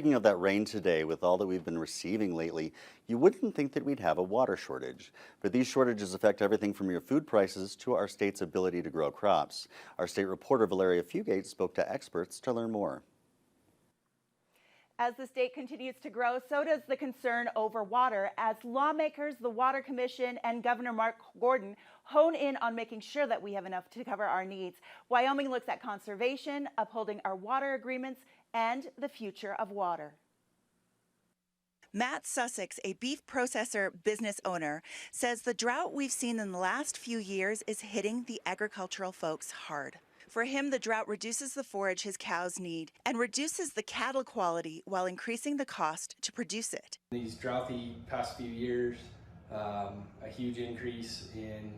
Speaking of that rain today, with all that we've been receiving lately, you wouldn't think that we'd have a water shortage. But these shortages affect everything from your food prices to our state's ability to grow crops. Our state reporter Valeria Fugate spoke to experts to learn more. As the state continues to grow, so does the concern over water as lawmakers, the Water Commission, and Governor Mark Gordon hone in on making sure that we have enough to cover our needs. Wyoming looks at conservation, upholding our water agreements, and the future of water. Matt Sussex, a beef processor business owner, says the drought we've seen in the last few years is hitting the agricultural folks hard. For him, the drought reduces the forage his cows need and reduces the cattle quality while increasing the cost to produce it. These drouthy past few years, a huge increase in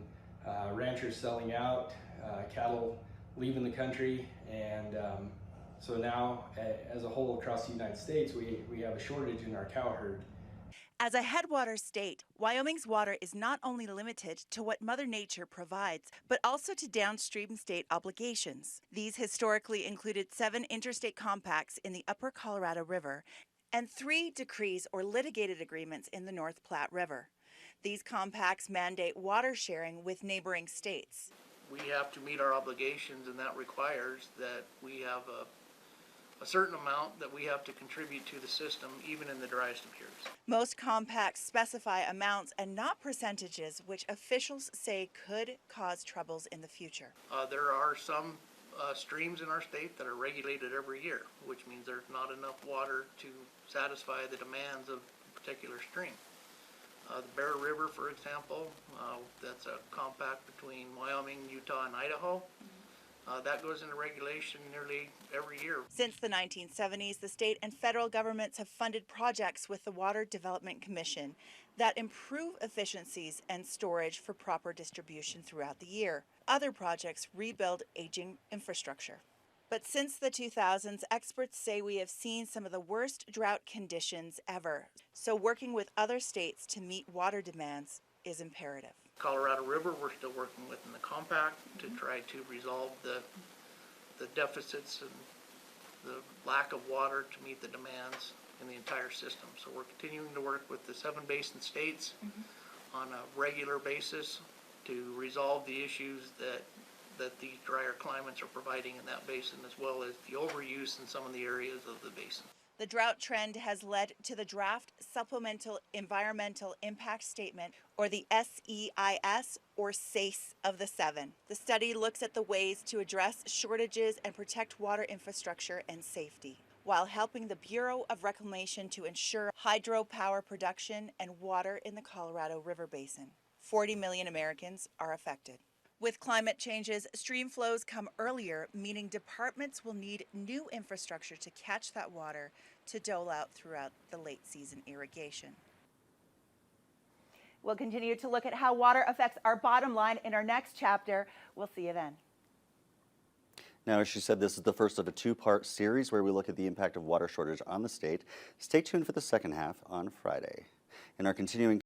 ranchers selling out, cattle leaving the country, and so now as a whole across the United States, we have a shortage in our cow herd. As a headwater state, Wyoming's water is not only limited to what Mother Nature provides, but also to downstream state obligations. These historically included 7 interstate compacts in the upper Colorado River and 3 decrees or litigated agreements in the North Platte River. These compacts mandate water sharing with neighboring states. We have to meet our obligations, and that requires that we have a certain amount that we have to contribute to the system, even in the driest of years. Most compacts specify amounts and not percentages, which officials say could cause troubles in the future. There are some streams in our state that are regulated every year, which means there's not enough water to satisfy the demands of a particular stream. The Bear River, for example, that's a compact between Wyoming, Utah, and Idaho. That goes into regulation nearly every year. Since the 1970s, the state and federal governments have funded projects with the Water Development Commission that improve efficiencies and storage for proper distribution throughout the year. Other projects rebuild aging infrastructure. But since the 2000s, experts say we have seen some of the worst drought conditions ever. So working with other states to meet water demands is imperative. Colorado River, we're still working with in the compact to try to resolve the deficits and the lack of water to meet the demands in the entire system. So we're continuing to work with the 7 basin states on a regular basis to resolve the issues that these drier climates are providing in that basin, as well as the overuse in some of the areas of the basin. The drought trend has led to the Draft Supplemental Environmental Impact Statement, or the SEIS, or SACE of the 7. The study looks at the ways to address shortages and protect water infrastructure and safety, while helping the Bureau of Reclamation to ensure hydropower production and water in the Colorado River Basin. 40 million Americans are affected. With climate changes, stream flows come earlier, meaning departments will need new infrastructure to catch that water to dole out throughout the late season irrigation. We'll continue to look at how water affects our bottom line in our next chapter. We'll see you then. Now, as she said, this is the first of a 2-part series where we look at the impact of water shortage on the state. Stay tuned for the second half on Friday. In our continuing